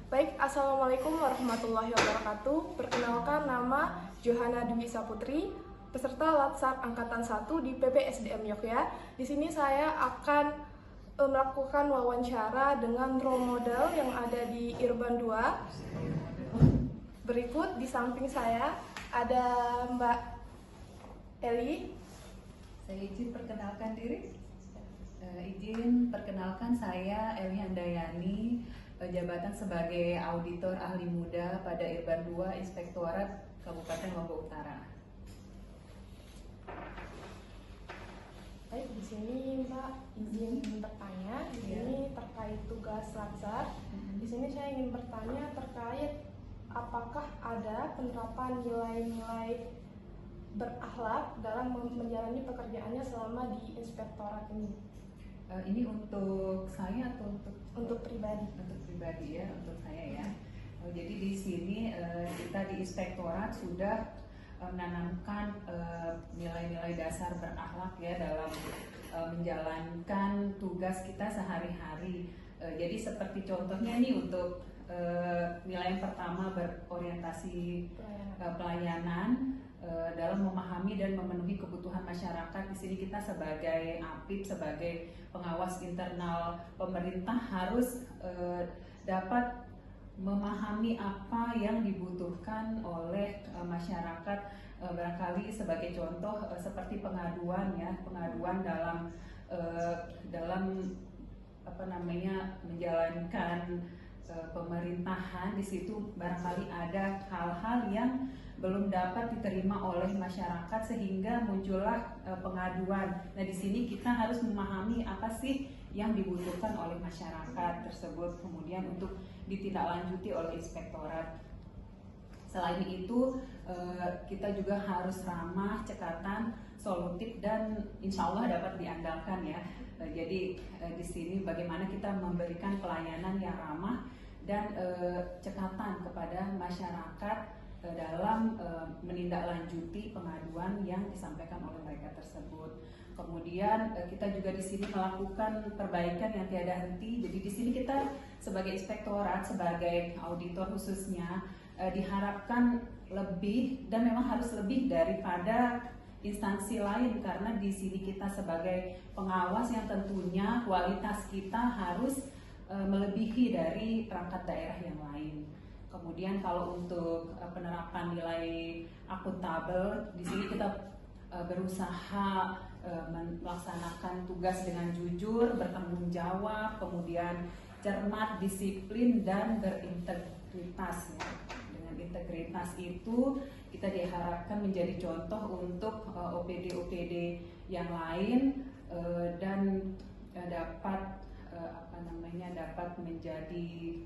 Baik, Assalamualaikum warahmatullahi wabarakatuh. Perkenalkan, nama Johana Dwi Saputri, peserta Latsar Angkatan 1 di PPSDM Yogyakarta. Di sini saya akan melakukan wawancara dengan role model yang ada di Irban 2. Berikut di samping saya ada Mbak Eli. Saya izin perkenalkan diri. Izin perkenalkan, saya Eli Handayani, jabatan sebagai auditor ahli muda pada Irban 2 Inspektorat Kabupaten Lombok Utara. Baik, di sini Mbak izin bertanya. Di sini terkait tugas Latsar. Di sini saya ingin bertanya terkait apakah ada penerapan nilai-nilai berakhlak dalam menjalani pekerjaannya selama di inspektorat ini? Ini untuk saya atau untuk pribadi? Untuk pribadi ya, untuk saya ya. Jadi di sini kita di inspektorat sudah menanamkan nilai-nilai dasar berakhlak ya dalam menjalankan tugas kita sehari-hari. Jadi seperti contohnya nih untuk nilai yang pertama berorientasi pelayanan. Dalam memahami dan memenuhi kebutuhan masyarakat. Di sini kita sebagai APIP, sebagai pengawas internal pemerintah harus dapat memahami apa yang dibutuhkan oleh masyarakat. Barangkali sebagai contoh seperti pengaduan ya, pengaduan dalam menjalankan pemerintahan. Di situ barangkali ada hal-hal yang belum dapat diterima oleh masyarakat sehingga muncullah pengaduan. Nah, di sini kita harus memahami apa sih yang dibutuhkan oleh masyarakat tersebut, kemudian untuk ditindaklanjuti oleh inspektorat. Selain itu, kita juga harus ramah, cekatan, solutif, dan insya Allah dapat diandalkan ya. Jadi di sini bagaimana kita memberikan pelayanan yang ramah dan cekatan kepada masyarakat dalam menindaklanjuti pengaduan yang disampaikan oleh mereka tersebut. Kemudian kita juga di sini melakukan perbaikan yang tiada henti. Jadi di sini kita sebagai inspektorat, sebagai auditor khususnya diharapkan lebih dan memang harus lebih daripada instansi lain, karena di sini kita sebagai pengawas yang tentunya kualitas kita harus melebihi dari perangkat daerah yang lain. Kemudian kalau untuk penerapan nilai akuntabel, di sini kita berusaha melaksanakan tugas dengan jujur, bertanggung jawab, kemudian cermat, disiplin, dan berintegritas. Dengan integritas itu kita diharapkan menjadi contoh untuk OPD-OPD yang lain dan dapat dapat menjadi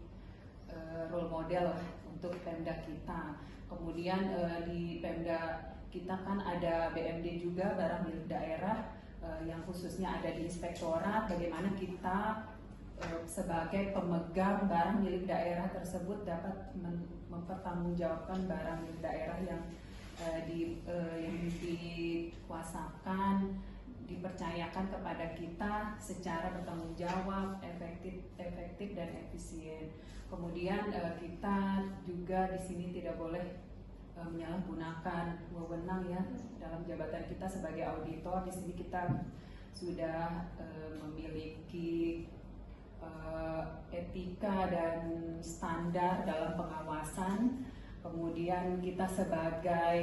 role model untuk Pemda kita. Kemudian di Pemda kita kan ada BMD juga, barang milik daerah, yang khususnya ada di inspektorat. Bagaimana kita sebagai pemegang barang milik daerah tersebut dapat mempertanggungjawabkan barang milik daerah yang dikuasakan, dipercayakan kepada kita secara bertanggung jawab, efektif dan efisien. Kemudian kita juga di sini tidak boleh menyalahgunakan wewenang ya dalam jabatan kita sebagai auditor. Di sini kita sudah memiliki etika dan standar dalam pengawasan. Kemudian kita sebagai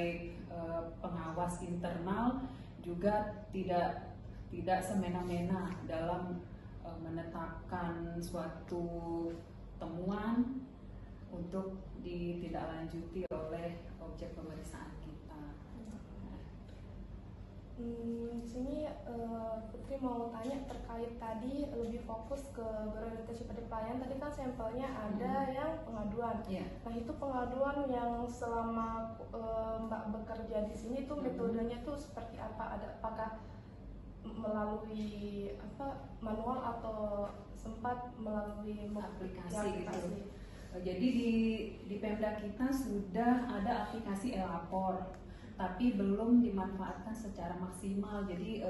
pengawas internal juga tidak semena-mena dalam menetapkan suatu temuan untuk ditindaklanjuti oleh objek pemeriksaan kita. Di sini Putri mau tanya terkait tadi lebih fokus ke berorientasi pada pelayanan. Tadi kan sampelnya ada yang pengaduan. Nah, itu pengaduan yang selama Mbak bekerja di sini itu metodenya tuh seperti apa? Apakah melalui manual atau sempat melalui aplikasi gitu? Jadi di Pemda kita sudah ada aplikasi e-lapor, tapi belum dimanfaatkan secara maksimal. Jadi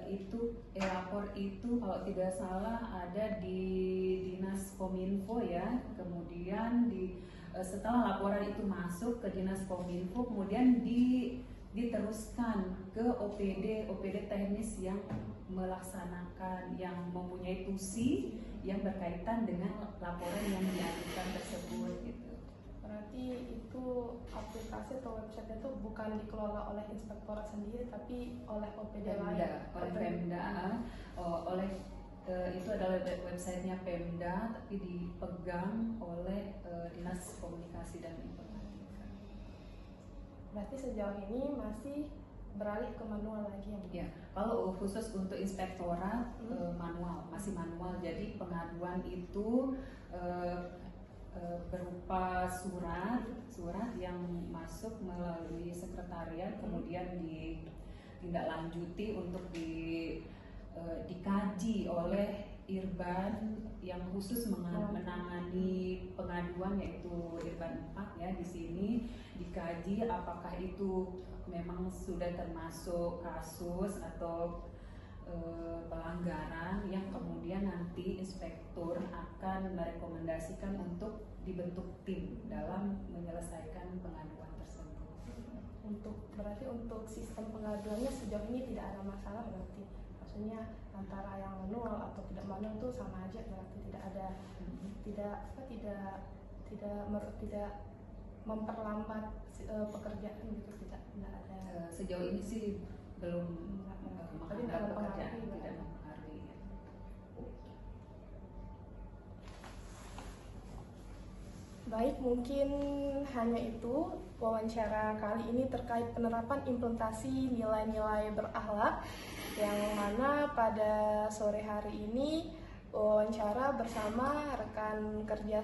itu e-lapor itu kalau tidak salah ada di Dinas Kominfo ya. Kemudian setelah laporan itu masuk ke Dinas Kominfo, kemudian diteruskan ke OPD teknis yang melaksanakan, yang mempunyai tusi yang berkaitan dengan laporan yang diajukan tersebut gitu. Berarti itu aplikasi atau website itu bukan dikelola oleh inspektorat sendiri, tapi oleh OPD lain. Oleh Pemda, itu adalah websitenya Pemda, tapi dipegang oleh Dinas Komunikasi dan Informatika. Berarti sejauh ini masih beralih ke manual lagi ya? Ya, kalau khusus untuk inspektorat masih manual. Jadi pengaduan itu berupa surat yang masuk melalui sekretariat, kemudian ditindaklanjuti untuk dikaji oleh Irban yang khusus menangani pengaduan, yaitu Irban 4 ya. Di sini dikaji apakah itu memang sudah termasuk kasus atau pelanggaran yang kemudian nanti inspektur akan merekomendasikan untuk dibentuk tim dalam menyelesaikan pengaduan tersebut. Berarti untuk sistem pengaduannya sejauh ini tidak ada masalah, berarti maksudnya antara yang manual atau tidak manual itu sama aja, berarti tidak ada tidak memperlambat pekerjaan gitu, tidak ada. Sejauh ini sih belum Tidak pekerjaan, mempengaruhi. tidak mempengaruhi. Baik, mungkin hanya itu wawancara kali ini terkait penerapan implementasi nilai-nilai berakhlak, yang mana pada sore hari ini wawancara bersama rekan kerja